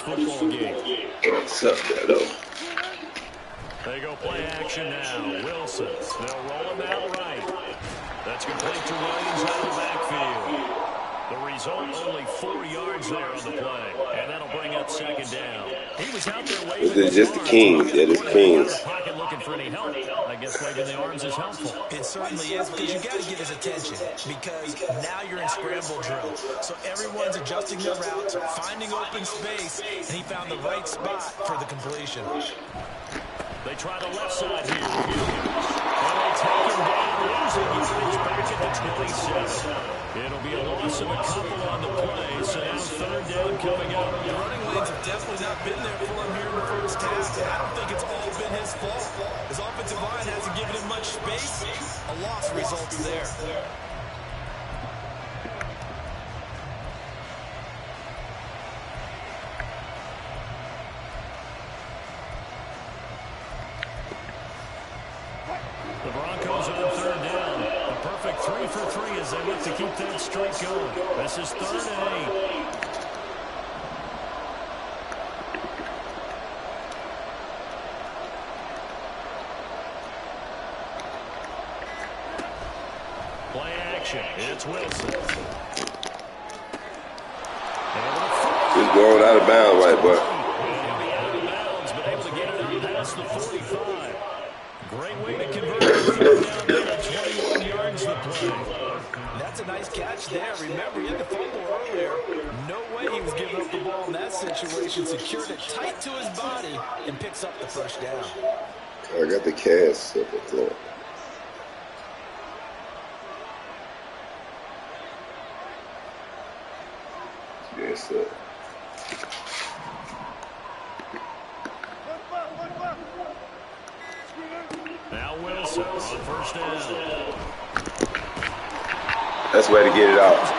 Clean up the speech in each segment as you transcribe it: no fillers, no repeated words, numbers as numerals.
football game. What's up, though? They go play action now. Wilson. They'll roll him out right. That's complete to Williams out of the backfield. The result, only 4 yards there on the play. And that'll bring up second down. He was out there waving This is just the Kings. Yeah, this Kings. Pocket looking for any help. I guess waving the arms is helpful. It certainly is, because you got to get his attention, because now you're in scramble drill. So everyone's adjusting their routes, finding open space, and he found the right spot for the completion. They try the left side here. And they take him down, losing yardage back at the 27. It'll be a loss of a couple on the play, so now third down coming up. The running lanes have definitely not been there for him here in the first half. I don't think it's all been his fault. His offensive line hasn't given him much space. A loss results there. The Broncos on third down. A perfect 3 for 3 as they look to keep that streak going. This is 3rd and 8. Play action. It's Wilson. Just going out of bounds, right, boy. Out of bounds, but able to get it out past the 45. Great way to convert it. Down there, 21 yards to play. That's a nice catch there. Remember, he had the fumble earlier. No way he was giving up the ball in that situation. Secured it tight to his body and picks up the first down. I got the cast up at there. Yes, sir. Now Wilson on first down. That's the way to get it out.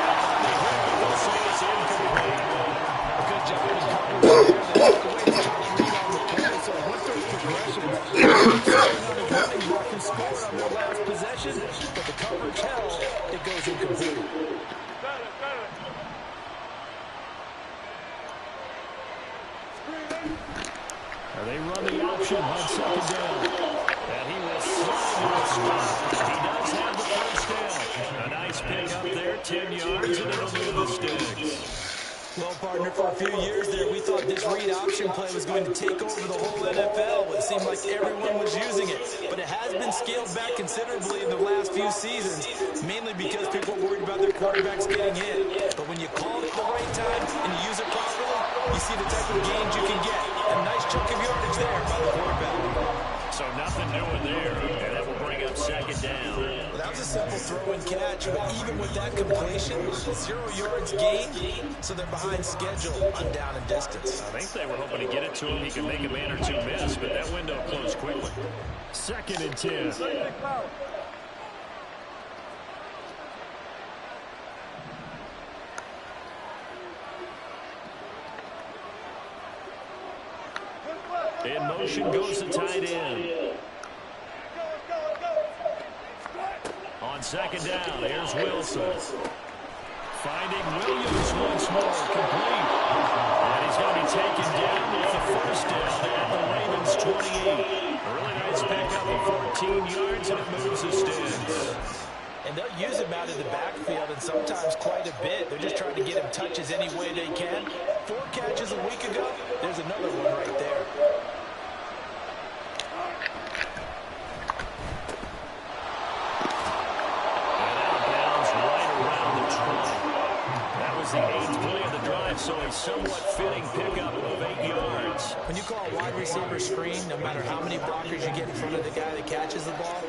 But the coverage held, it goes incomplete. They run the option on second down. And he will slide to a stop. He does have the first down. A nice pick up there, 10 yards, and it'll move the sticks. Well, partner, for a few years there, we thought this read option play was going to take over the whole NFL. It seemed like everyone was using it. But it has been scaled back considerably in the last few seasons, mainly because people are worried about their quarterbacks getting hit. But when you call it at the right time and you use it properly, you see the type of gains you can get. A nice chunk of yardage there by the quarterback. So nothing doing there, and that will bring up second down. Well, that was a simple throw and catch, but even with that completion, 0 yards gained, so they're behind schedule on down and distance. I think they were hoping to get it to him. He could make a man or two miss, but that window closed quickly. 2nd and 10. In motion goes the tight end. On second down, here's Wilson. Finding Williams once more, complete. And he's going to be taken down with the first down at the Ravens 28. A really nice pickup of 14 yards, and it moves the sticks. And they'll use him out of the backfield, and sometimes quite a bit. They're just trying to get him touches any way they can. 4 catches a week ago. There's another one right there. The 8th play of the drive, so a somewhat fitting pickup of 8 yards. When you call a wide receiver screen, no matter how many blockers you get in front of the guy that catches the ball,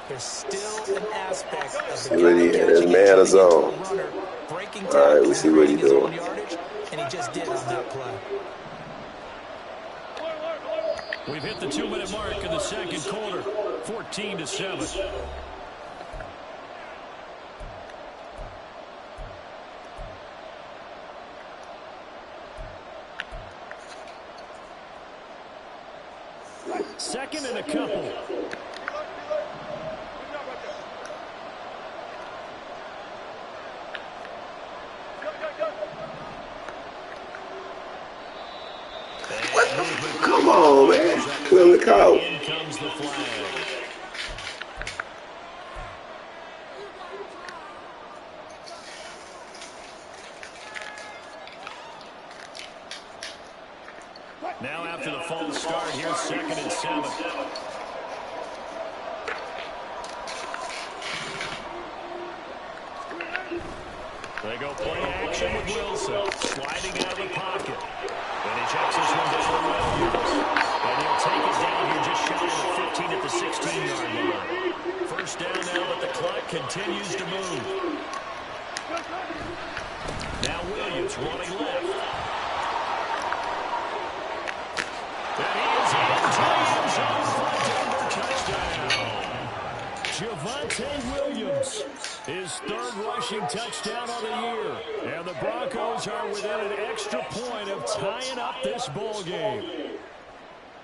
there's still an aspect of the guy catching man is on. Breaking tackles, all right, we see what he's doing. Yardage, and he just did on that play. We've hit the 2-minute mark in the second quarter, 14-7. Second and a couple. Come on, man. Clear the call. In comes the flag. Now after the false start, here's 2nd and 7. They go play action with Wilson, sliding out of the pocket. And he checks this one down to Williams. And he'll take it down here just shy of the 15 at the 16-yard line. First down now, but the clock continues to move. Now Williams running left. And he is into the end zone for a Denver touchdown. Javonte Williams, his 3rd rushing touchdown of the year. And the Broncos are within an extra point of tying up this ball game.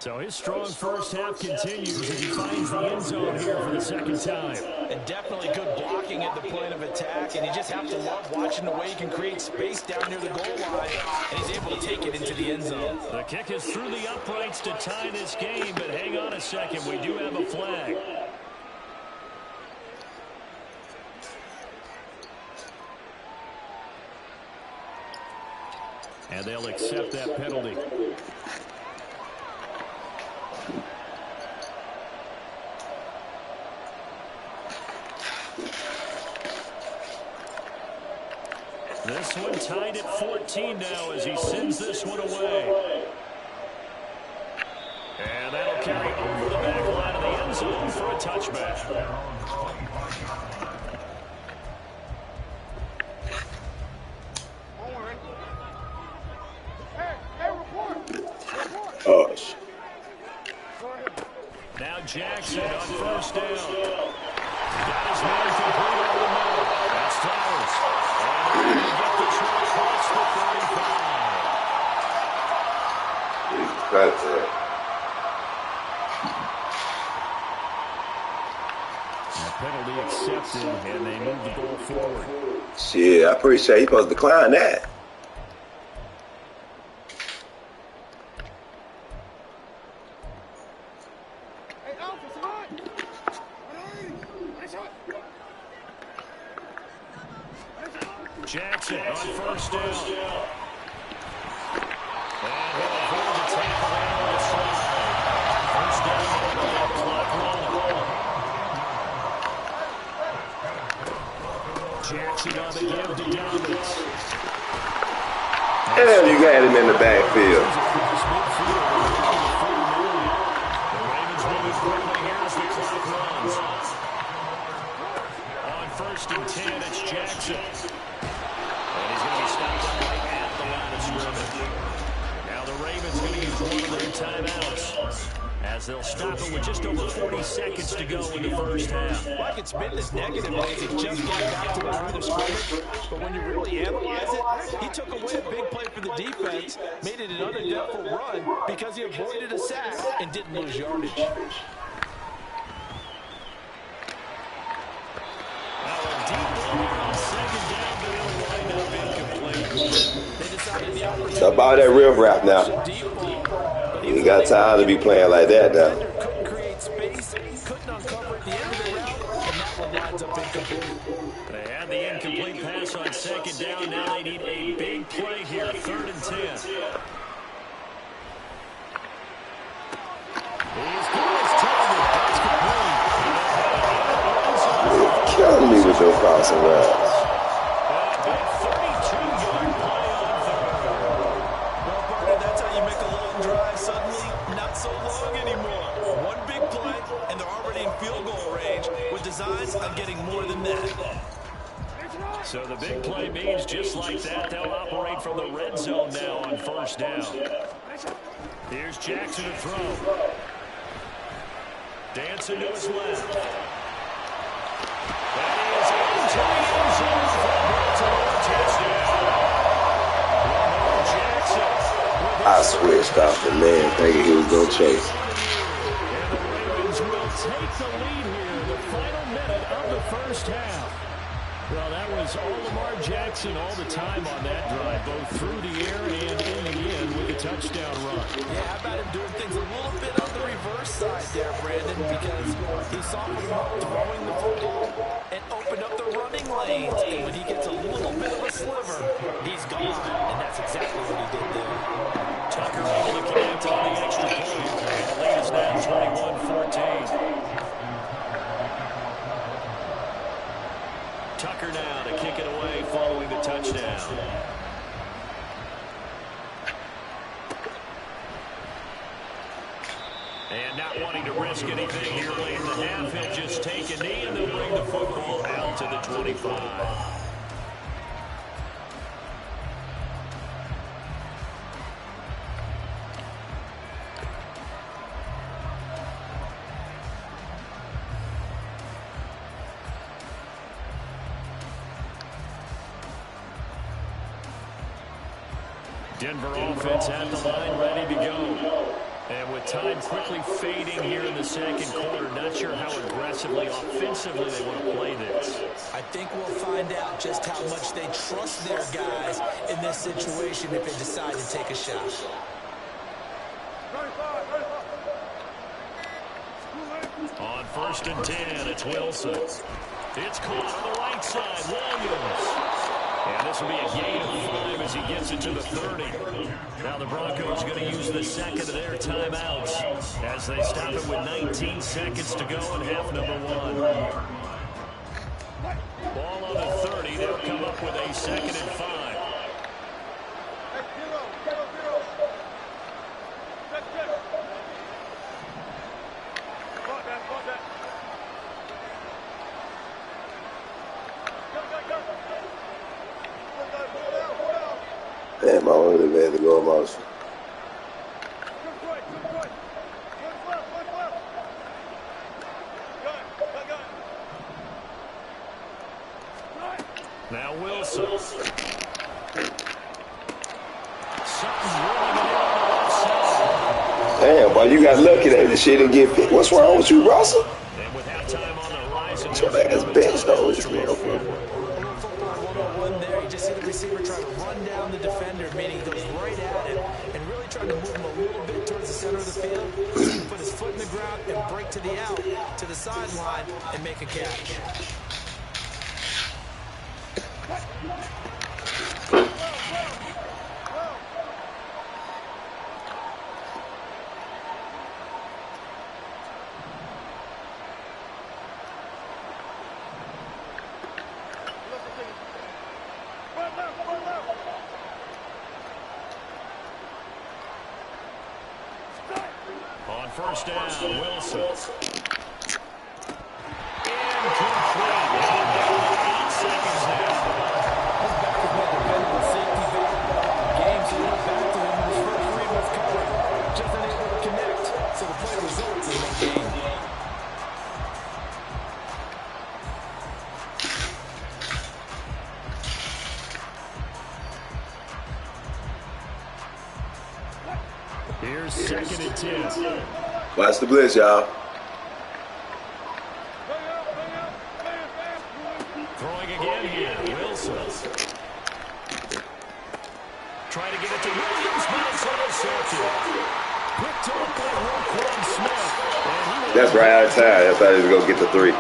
So his strong first half continues as he finds the end zone here for the 2nd time. And definitely good blocking at the point of attack, and you just have to love watching the way he can create space down near the goal line, and he's able to take it into the end zone. The kick is through the uprights to tie this game, but hang on a second, we do have a flag. And they'll accept that penalty. This one tied at 14 now as he sends this one away. And that'll carry over the back line of the end zone for a touchback. Now Jackson on first down. Got his man complete over the middle. That's Flowers. And they're going to get this one across the 35. That's it. Penalty accepted, and they move the ball forward. Shit, I'm pretty sure he's supposed to decline that. Jackson on first down. And he'll avoid the tackle there on the side. First down, clock rolling. Jackson on the give to Dobbins. Hell, you got him in the backfield. The Ravens moving quickly here as the clock runs. On 1st and 10, it's Jackson. And he's going to be stopped up right at the line of scrimmage. Now the Ravens going to use one of their timeouts as they'll stop it with just over 40 seconds to go in the first half. Like it's been this negative as he just got back to the line of scrimmage, but when you really analyze it, he took away a big play for the defense, made it an uneventful run because he avoided a sack and didn't lose yardage. It's about that real rap now. You got time to be playing like that now. Couldn't create space, couldn't uncover at the end of the route, and that one lines up incomplete. They had the incomplete pass on 2nd down. Now they need a big play here, 3rd and 10. He's got his target. That's complete. You're killing me with your crossing routes. Designs on getting more than that. So the big play means just like that, they'll operate from the red zone now on 1st down. Here's Jackson to throw. Dancing to his left. That is into the end zone for a Baltimore touchdown. Jackson. I switched off the man thinking he was going to chase. And the Ravens will take the lead here in the final minute of the first half. Well, that was all Lamar Jackson all the time on that drive, both through the air and in the end with a touchdown run. Yeah, how about him doing things a little bit on the reverse side there, Brandon, because he softened him up throwing the football and opened up the running lanes. And when he gets a little bit of a sliver, he's gone. And that's exactly what he did there. Tucker able to connect on the extra point. And the lead is now 21-14. Tucker now to kick it away following the touchdown. And not wanting to risk anything here late in the half, he'll just take a knee and they'll bring the football out to the 25. Denver offense at the line, ready to go. And with time quickly fading here in the second quarter, not sure how aggressively, offensively they want to play this. I think we'll find out just how much they trust their guys in this situation if they decide to take a shot. On 1st and 10, it's Wilson. It's caught on the right side, Williams. And this will be a gain of 5 as he gets it to the 30. Now the Broncos going to use the second of their timeouts as they stop it with 19 seconds to go in half number 1. Ball on the 30. They'll come up with a 2nd and 5. Damn, I really had to go motion. Now Wilson. Damn, boy, you got lucky that this shit didn't get picked. What's wrong with you, Russell? And with halftime on the horizon, So that's bench though, this real football. There, you just see the receiver try to run down the defender, meaning he goes right at him and really trying to move him a little bit towards the center of the field. So he can put his foot in the ground and break to the out, to the sideline, and make a catch. On 1st down, Wilson. Here's 2nd and 10. Watch the blitz, y'all. Throwing again here, Wilson. Trying to get it to Williams, but it's intercepted. Picked up by Roquan Smith. That's right out of time. That's how he's going to get the 3.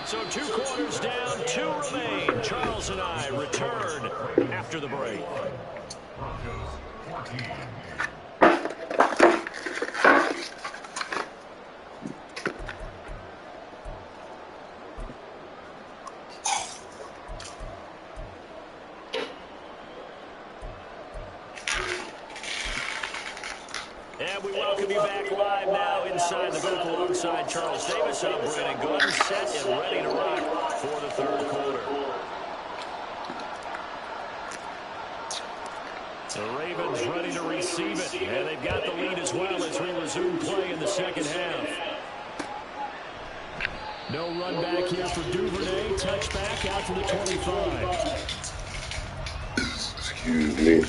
So 2 quarters down, 2 remain. Charles and I return after the break. And we welcome you back live now inside the booth alongside Charles Davis. I'm Brandon Gordon, set and ready to rock for the 3rd quarter. The Ravens ready to receive it, and they've got the lead as well as we resume play in the 2nd half. No run back here for Duvernay. Touchback out to the 25. Excuse me.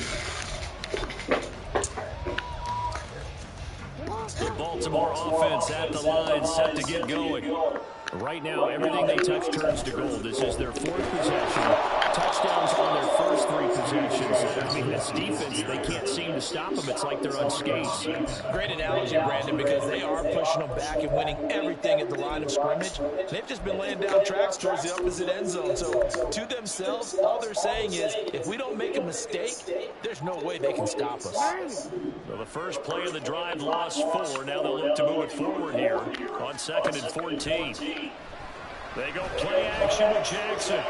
Baltimore offense at the line, set to get going. Right now, everything they touch turns to gold. This is their 4th possession. Touchdowns on their first 3 possessions. I mean, this defense, they can't seem to stop them. It's like they're on skates. Great analogy, Brandon, because they are pushing them back and winning everything at the line of scrimmage. They've just been laying down tracks towards the opposite end zone. So, to themselves, all they're saying is, if we don't make a mistake, there's no way they can stop us. Well, the first play of the drive lost 4. Now they'll look to move it forward here on 2nd and 14. They go play action with Jackson.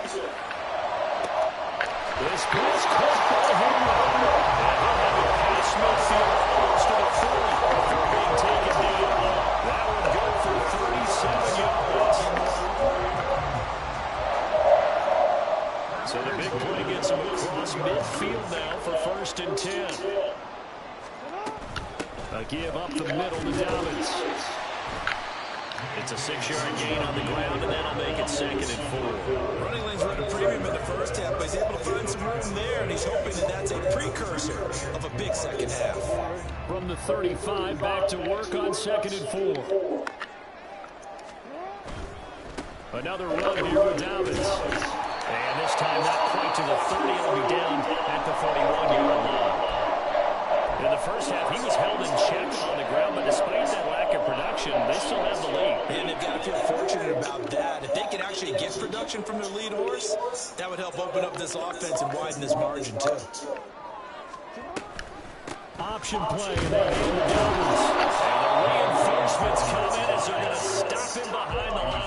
This pass caught by Henry. And he'll have it past midfield close to the 40 before being taken down. That would go for 37 yards. So the big play gets him across midfield now for 1st and 10. A give up the middle to Dobbins. It's a 6-yard gain on the ground, and that'll make it 2nd and 4. Running lanes run a premium in the first half, but he's able to find some room there, and he's hoping that that's a precursor of a big second half. From the 35, back to work on 2nd and 4. Another run here with Dobbins. And this time not quite to the 30. It'll be down at the 41-yard line. In the first half, he was held in check on the ground, but despite that lack of production, they still have the lead. And they've got to feel fortunate about that. If they can actually get production from their lead horse, that would help open up this offense and widen this margin, too. Option play, and they hit the Dobbins. And the reinforcements come in as they're going to stop him behind the line.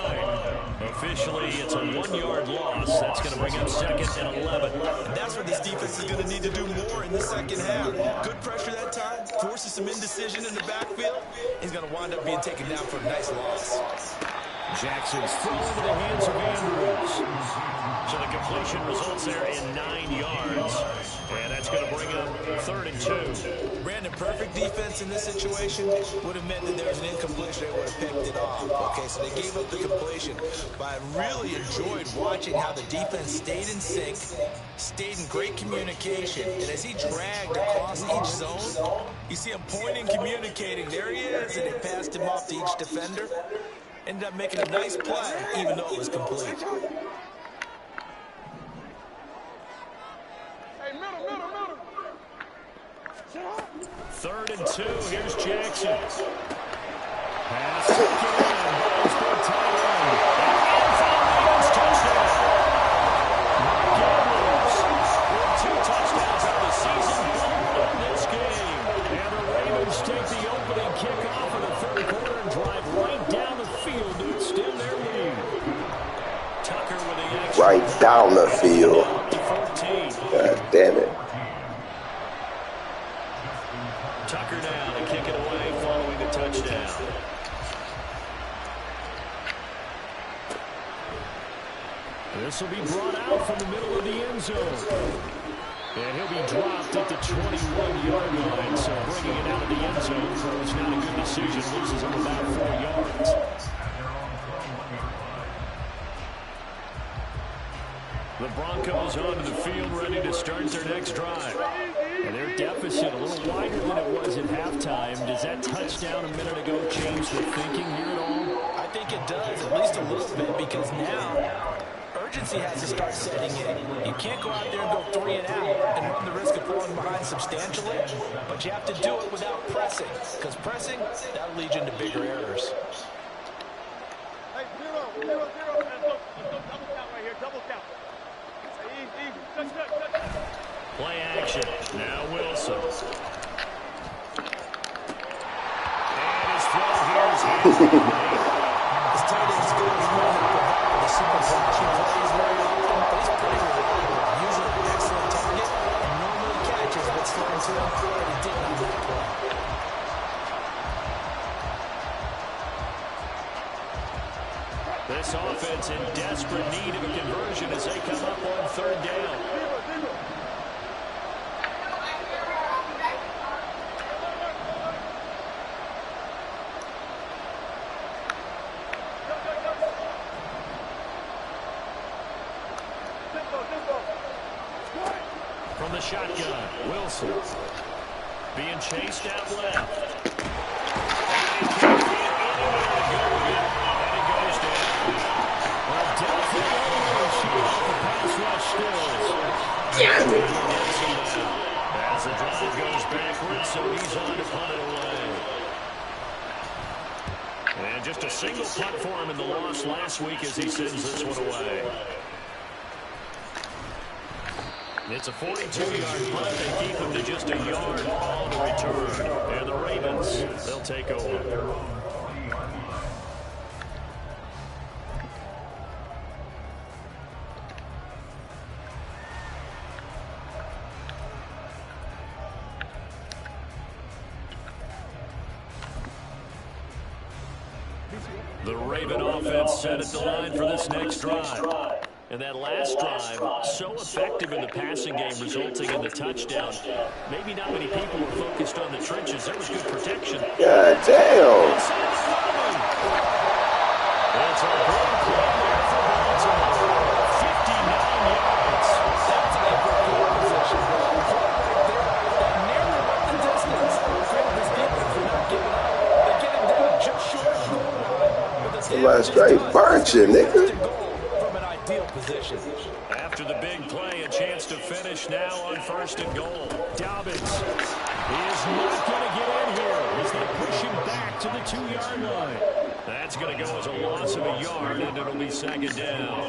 Officially, it's a 1-yard loss. That's going to bring up 2nd and 11. And that's what this defense is going to need to do more in the second half. Good pressure that time, forces some indecision in the backfield. He's going to wind up being taken down for a nice loss. Jackson's throw into the hands of Andrews. So the completion results there in 9 yards. And that's going to bring up 3rd and 2. Brandon, perfect defense in this situation would have meant that there was an incompletion. They would have picked it off. Okay, so they gave up the completion. But I really enjoyed watching how the defense stayed in sync, stayed in great communication. And as he dragged across each zone, you see him pointing, communicating. There he is, and they passed him off to each defender. Ended up making a nice play, even though it was complete. Third and 2. Here's Jackson. Pass taken in. Ball's been tight end. And touchdown. Mark Andrews with 2 touchdowns on the season in this game. And the Ravens take the opening kickoff of the 3rd quarter and drive right down the field to extend their lead. Tucker with the action. Right down the field. God damn it. Tucker now to kick it away following the touchdown. This will be brought out from the middle of the end zone. And he'll be dropped at the 21-yard line. So bringing it out of the end zone was not a good decision. Loses him about 4 yards. The Broncos onto the field ready to start their next drive. And their deficit a little wider than it was at halftime. Does that touchdown a minute ago change the thinking here at all? I think it does, at least a little bit, because now urgency has to start setting in. You can't go out there and go 3 and out and run the risk of falling behind substantially, but you have to do it without pressing, because pressing, that'll lead you into bigger errors. Hey, 0, 0, 0. Double count right here, double count. Play action. Now Wilson. And his throw here is His tight end's going to provide the super flashy plays very often, but he's pretty reliable. Usually an excellent target and normally catches what's thrown to him, but he didn't on that play. This offense in desperate need of a conversion as they come up on 3rd down. From the shotgun, Wilson being chased out left. Stills. Damn it. As the drive goes backwards, so he's on to punt it away. And just a single punt for him in the loss last week as he sends this one away. It's a 42-yard punt. They keep him to just a yard on the return. And the Ravens, they'll take over. The Raven offense set at the line for this next drive. And that last drive, so effective in the passing game, resulting in the touchdown. Maybe not many people were focused on the trenches. There was good protection. God damn. It's a great play there for Baltimore. 59 yards. That's a great position. Nearly went the distance. This defense will not give it up. They get him down just short of the goal line. Somebody straight burnt you, nigga. Position. After the big play, a chance to finish now on 1st and goal. Dobbins is not going to get in here as they push him back to the 2-yard line. That's going to go as a loss of a yard, and it'll be 2nd down.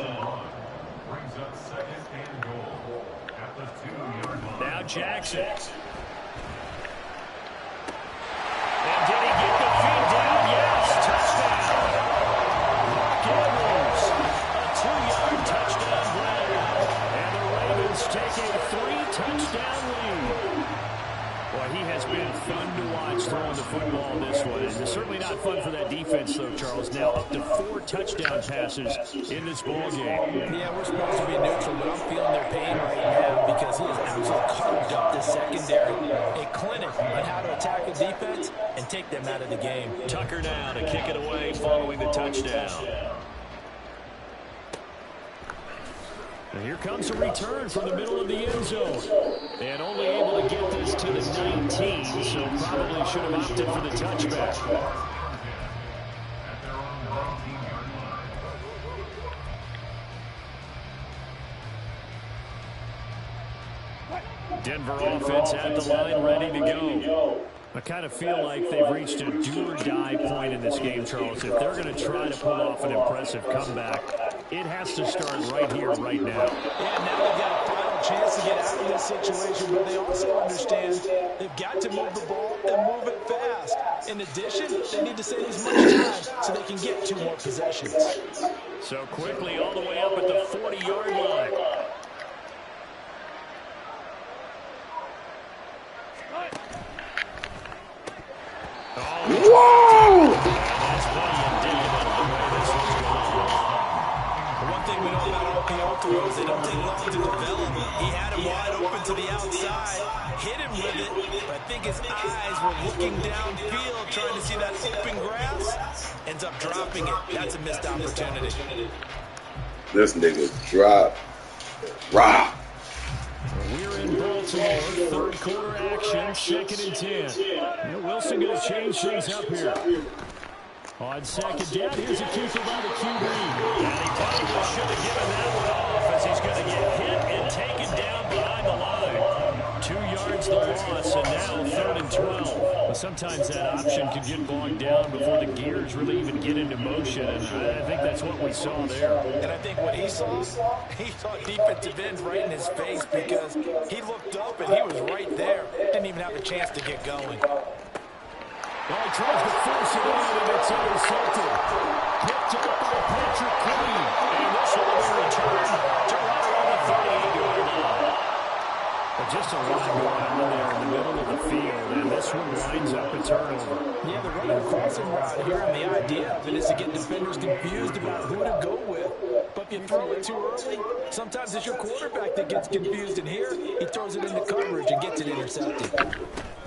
Now Jackson. And did he get the feet down? Yes, touchdown. Mark Andrews, a 2-yard touchdown grab. And the Ravens take a 3-touchdown lead. Boy, he has been fun to watch throwing the football this way. It's certainly not fun for that defense, though, Charles. Now up to 4 touchdown passes in this ball game. Yeah, we're supposed to be neutral, but I'm feeling their pain right now because he has absolutely carved up the secondary. A clinic on how to attack a defense and take them out of the game. Tucker now to kick it away following the touchdown. And here comes a return from the middle of the end zone. And only able to get this to the 19, so probably should have opted for the touchback. Denver offense at the line, ready to go. I kind of feel like they've reached a do-or-die point in this game, Charles. If they're going to try to pull off an impressive comeback, it has to start right here, right now. Yeah, now they've got a final chance to get out of this situation, but they also understand they've got to move the ball and move it fast. In addition, they need to save as much time so they can get 2 more possessions. So quickly all the way up at the 40-yard line. Whoa! That's pretty indicative of the way this one's going. One thing we know about RPO throws, they don't take long to develop. He had him wide open to the outside, hit him with it, but I think his eyes were looking downfield, trying to see that open grass. Ends up dropping it. That's a missed opportunity. This nigga drop. Rock. We're in Baltimore, 3rd quarter action, 2nd and 10. Now Wilson going to change things up here. On 2nd down, here's a keeper by the QB. And he probably should have given that one off as he's going to get hit and taken down behind the line. 2 yards the loss, and now 3rd and 12. Well, sometimes that option can get bogged down before the gears really even get into motion, and I think that's what we saw there. And I think what he saw defensive ends right in his face because he looked up and he was right there. Didn't even have a chance to get going. Well, he tries to force it in, and it's intercepted. Picked up by Patrick Queen. And this will be returned to right around the 38-yard line. But just a lot going on there in the middle of the field, and this one winds up a turnover. Yeah, they're running a crossing route here, and the idea of it is to get defenders confused about who to go with. But if you throw it too early, sometimes it's your quarterback that gets confused, and here he throws it into coverage and gets it intercepted.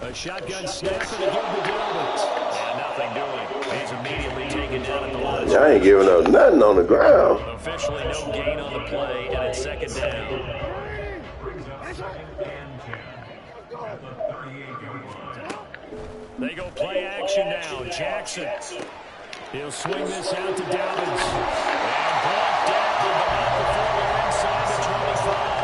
A shotgun snap and a give to Dobbins. And nothing doing. He's immediately taken down at the line. Y'all ain't giving up nothing on the ground. Officially no gain on the play, and it's 2nd down. They go play action now. Jackson. He'll swing this out to Dobbins. And brought down, but not before they're inside the 25.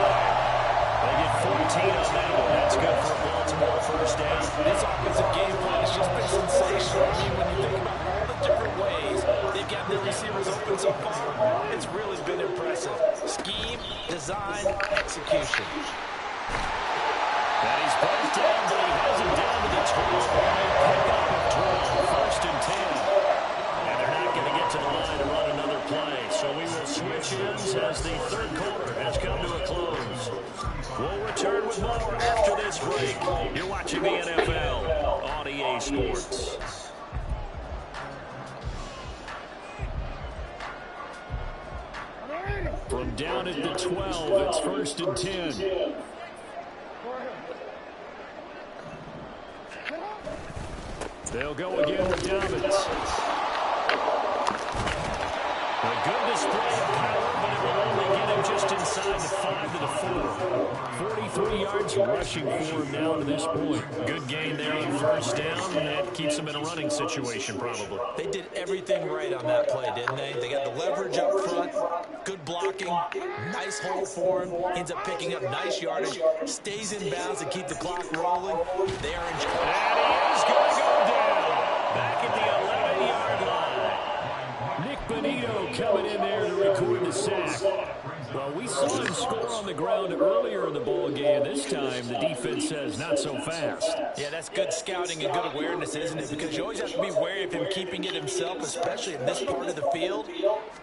been impressive. Scheme, design, execution. And he's brought down, but he has it down to the 12. Pick up of 12, 1st and 10. And they're not going to get to the line to run another play. So we will switch ends as the 3rd quarter has come to a close. We'll return with more after this break. You're watching the NFL on EA Sports. From down at the 12, it's 1st and 10. They'll go again with Dobbins. A good display of power, but it will only get him just inside the 5 to the 4. 43 yards rushing for him now to this point. Good gain there on 1st down, and that keeps him in a running situation probably. They did everything right on that play, didn't they? They got the leverage up front, good blocking, nice hole for him, ends up picking up nice yardage, stays in bounds to keep the clock rolling. They are in charge. And he is going to go down back at the 11-yard line. Nick Bonito coming in there to record the sack. Well, we saw him score on the ground earlier in the ball game. This time, the defense says not so fast. Yeah, that's good scouting and good awareness, isn't it? Because you always have to be wary of him keeping it himself, especially in this part of the field.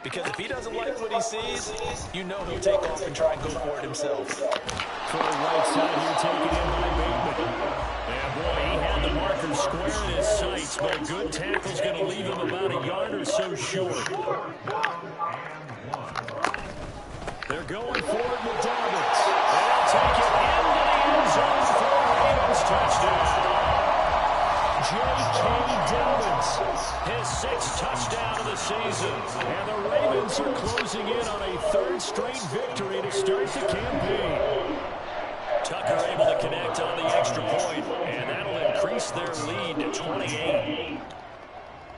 Because if he doesn't like what he sees, you know he'll take off and try and go for it himself. For the right side here, taken in by Bateman. Yeah, boy, he had the marker square in his sights, but a good tackle's going to leave him about a yard or so short. They're going for it with Dobbins. They'll take it into the end zone for a Ravens touchdown. J.K. Dobbins, his 6th touchdown of the season. And the Ravens are closing in on a 3rd straight victory to start the campaign. Tucker able to connect on the extra point, and that'll increase their lead to 28.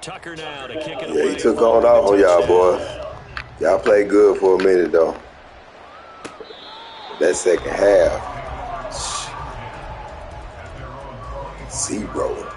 Tucker now to kick it away. Yeah, he took on off on y'all, boy. Y'all played good for a minute, though. That second half. 0.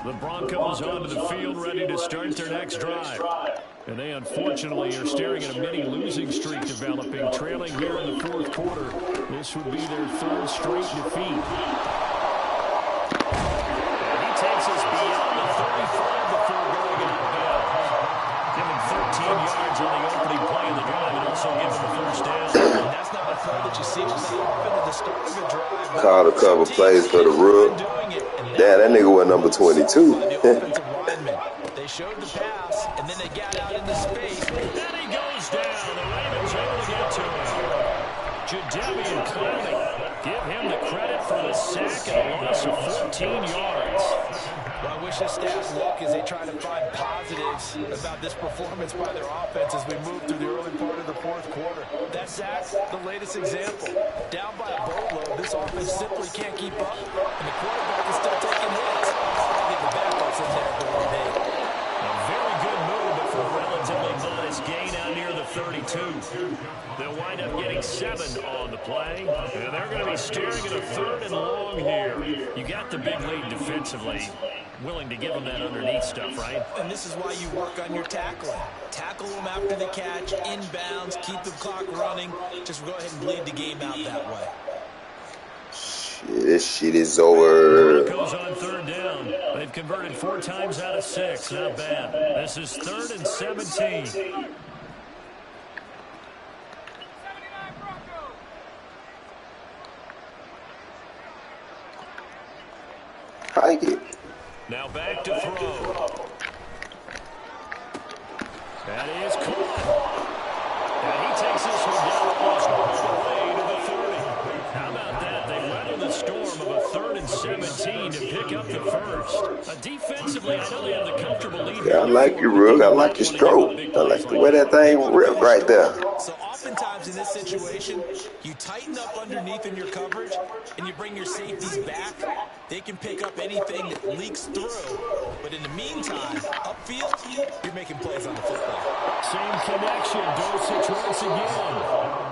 The Broncos onto the field ready to start their next drive. And they unfortunately are staring at a mini losing streak developing, trailing here in the 4th quarter. This would be their 3rd straight defeat. And he takes us beyond the 35 before going out of bounds. Give him 13 yards on the opening play of the drive and also give him the 1st down. And that's not a throw that you see just often at the start of a drive. Called a couple plays for the Rook. Damn, that nigga was number 22. They showed the pass, and then they got out into space. Then he goes down. The Ravens able to get to him. Jadeveon Clowney, give him the credit for the sack and a loss of 14 yards. Well, I wish the staff look as they try to find positives about this performance by their offense as we move through the early part of the 4th quarter. That sack, the latest example. Down by a boatload, this offense simply can't keep up, and the quarterback is still taking hits. I think the backup's in there for one day. A very good move, but for a relatively modest gain out near the 32. They'll wind up getting 7 on the play, and they're going to be staring at a 3rd and long here. You got the big lead defensively. Willing to give them that underneath stuff, right? And this is why you work on your tackling. Tackle them after the catch, inbounds, keep the clock running. Just go ahead and bleed the game out that way. Shit, this shit is over. Broncos on 3rd down. They've converted 4 times out of 6. Not bad. This is 3rd and 17. Hike it. Now back to throw. That is caught. And he takes this one down almost all the way to the 30. How about that? They weather the storm of a 3rd and and 17 to pick up the first. Defensively, I know they have the comfortable lead. Yeah, I like your rug. I like your stroke. I like the way that thing ripped right there. So oftentimes in this situation, you tighten up underneath in your coverage and you bring your safeties back. They can pick up anything that leaks through. But in the meantime, upfield, you're making plays on the football. Same connection. Dulcich once again.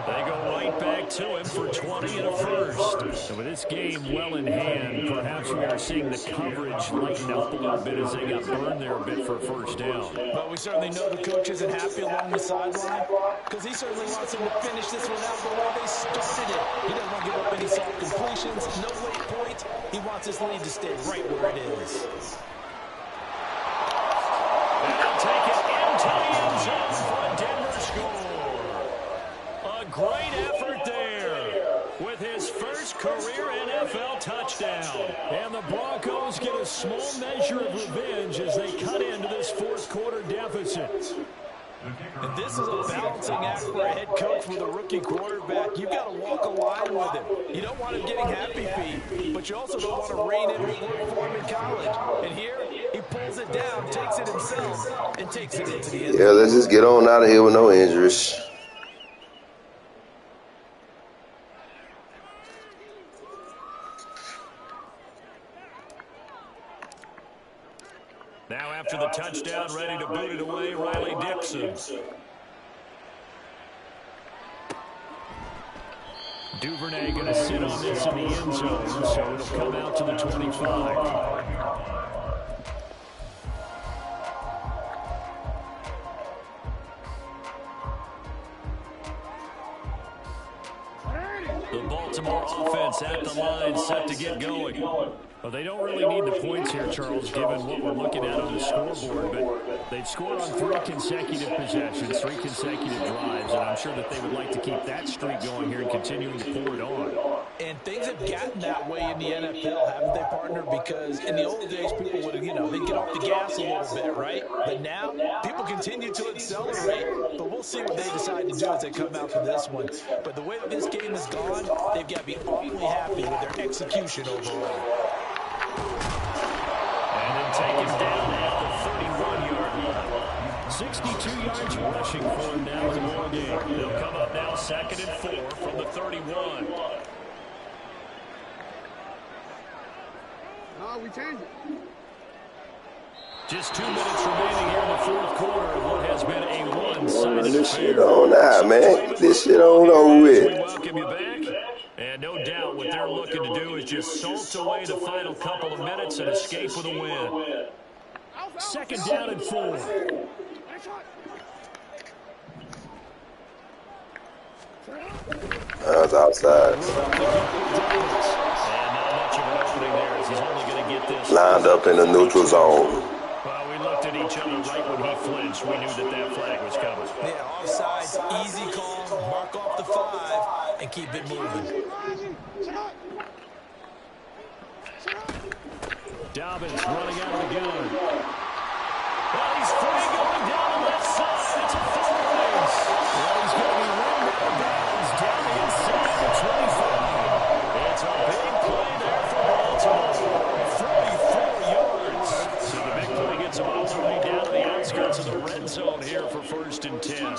They go right back to him for 20 and a first. And with this game well in hand, perhaps we are seeing the coverage lighten up a little bit as they got burned there a bit for a first down. But we certainly know the coach isn't happy along the sideline because he certainly wants them to finish this one out the way they started it. He doesn't want to give up any soft completions, no late point. He wants his lead to stay right where it is. And they'll take it into the end zone for a Denver score. A great effort there with his first career NFL touchdown. And the Broncos get a small measure of revenge as they cut into this fourth quarter deficit. And this is a balancing act for a head coach with a rookie quarterback. You've got to walk a line with him. You don't want him getting happy feet, but you also don't want to rein in what worked for him in college. And here, he pulls it down, takes it himself, and takes it into the end. Yeah, let's just get on out of here with no injuries. Now after the touchdown, ready to boot it away, Riley Dixon. Duvernay going to sit on this in the end zone, so it'll come out to the 25. The Baltimore offense at the line, set to get going. Well, they don't really need the points here, Charles, given what we're looking at on the scoreboard, but they've scored on 3 consecutive possessions, 3 consecutive drives, and I'm sure that they would like to keep that streak going here and continuing to pour it on. And things have gotten that way in the NFL, haven't they, partner? Because in the old days, people would, they'd get off the gas a little bit, right? But now, people continue to accelerate, but we'll see what they decide to do as they come out for this one. But the way that this game has gone, they've got to be awfully happy with their execution overall. And then taken down at the 31-yard line. 62 yards rushing for him now in the ball game. They'll come up now 2nd and 4 from the 31. No, we changed it. Just 2 minutes remaining here in the fourth quarter of what has been a one-sided This shit affair. on out, man. This shit on over We with. welcome you back. And no doubt what they're looking to do is just salt away the final couple of minutes and escape with a win. 2nd down and 4. That was outside. And not much of an opening there as he's only going to get this. Lined up in the neutral zone. Well, we looked at each other right when he flinched. We knew that that flag was coming. Yeah, offsides, easy call, mark off the 5, and keep it moving. Dobbins running out of the gun. Well, he's free going down the left side. It's a 4 race. Well, he's going to be running out of bounds down the inside the 25. It's a big play there for Baltimore. 44 yards. So the big play gets him all the way down to the outskirts of the red zone here for 1st and 10.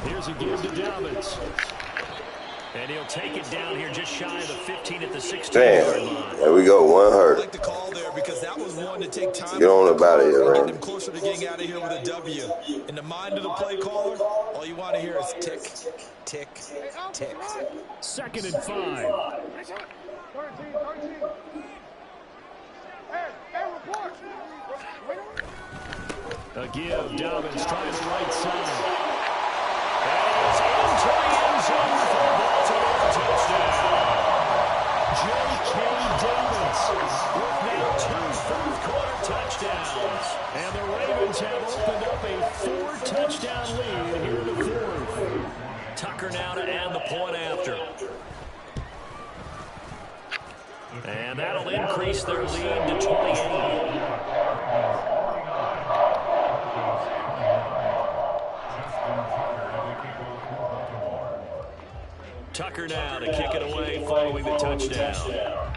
Here's a give to Dobbins. And he'll take it down here just shy of the 15 at the 16-yard line. Damn. There we go. One I hurt. like the call there because that was one to take time. Get on about it, Getting man. them closer to getting out of here with a W. In the mind of the play caller, all you want to hear is tick, tick, tick. 2nd and 5. 13. Hey, report. A give, Dobbins trying the right side. And it's into the end zone for a Baltimore touchdown. J.K. Dobbins with now 2 fourth-quarter touchdowns. And the Ravens have opened up a 4-touchdown lead here in the fourth. Tucker now to add the point after. And that'll increase their lead to 28. Tucker now to kick it away following the touchdown.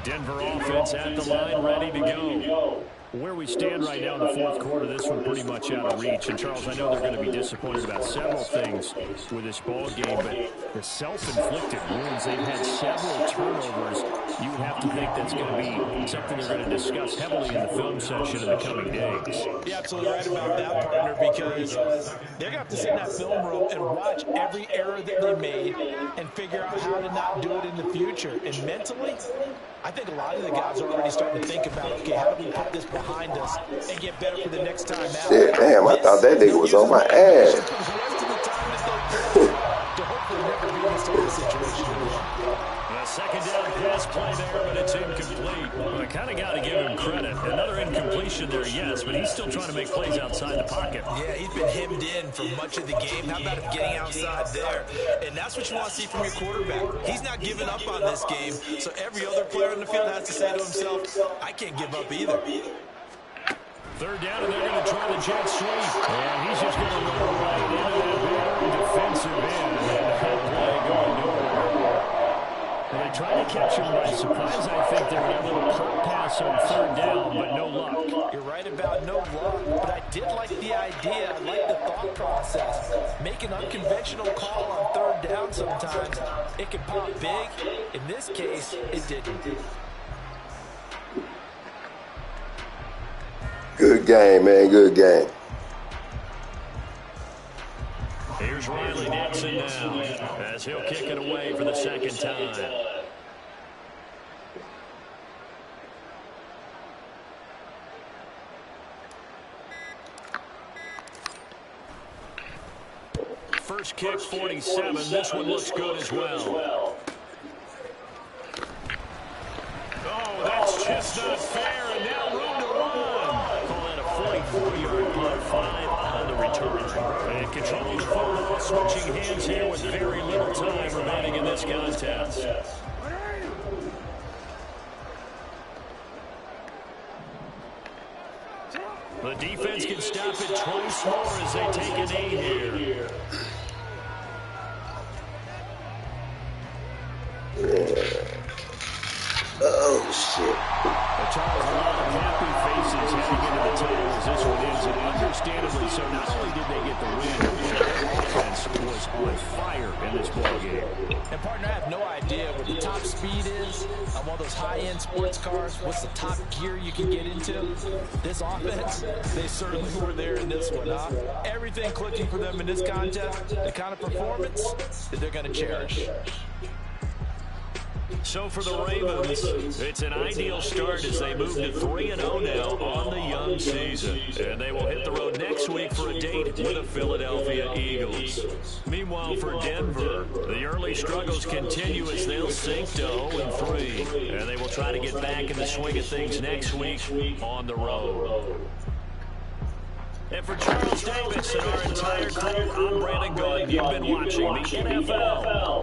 Denver offense at the line, ready to go. Where we stand right now in the fourth quarter, this one pretty much out of reach. And, Charles, I know they're going to be disappointed about several things with this ball game, but the self-inflicted wounds, they've had several turnovers. You would have to think that's going to be something they're going to discuss heavily in the film session in the coming days. You're absolutely right about that, partner, because they're going to have to sit in that film room and watch every error that they made and figure out how to not do it in the future. And mentally, I think a lot of the guys are already starting to think about, okay, how do we put this behind us and get better for the next time out? Shit, damn, I thought that nigga was on my ass. To hopefully never be in this type of situation again. A second down pass play there, but it's incomplete. Well, I kind of got to give him credit. Another incompletion there, yes, but he's still trying to make plays outside the pocket. Yeah, he's been hemmed in for much of the game. How about him getting outside there? And that's what you want to see from your quarterback. He's not giving up on this game, so every other player in the field has to say to himself, I can't give up either. Third down, and they're going to try the jet sweep. And he's just going to run right into that very defensive end. And that play going nowhere. Well, they tried to catch him by surprise. I think they were able to pop pass on third down, but no luck. You're right about no luck, but I did like the idea. I like the thought process. Make an unconventional call on third down sometimes. It can pop big. In this case, it didn't. Good game, man. Good game. Here's Riley Dixon now as he'll kick it away for the second time. First kick, 47. This one looks good as well. Oh, that's just not fair, and now room to run. Call that a 44-yard punt, 5 on the return. And controlling the football, switching hands here with very little time remaining in this contest. The defense can stop it twice more as they take a knee here. Oh, shit. Charles, a lot of happy faces heading into the time as this one ends, and understandably so. Not only did they get the win, their offense was on fire in this ballgame. And, partner, I have no idea what the top speed is on one of those high-end sports cars. What's the top gear you can get into? This offense, they certainly were there in this one, huh? Everything clicking for them in this contest, the kind of performance that they're going to cherish. So for the Ravens, it's an ideal start as they move to 3-0 now on the young season. And they will hit the road next week for a date with the Philadelphia Eagles. Meanwhile, for Denver, the early struggles continue as they'll sink to 0-3. And they will try to get back in the swing of things next week on the road. And for Charles Davis and our entire crew, I'm Brandon Gaudin. You've been watching the NFL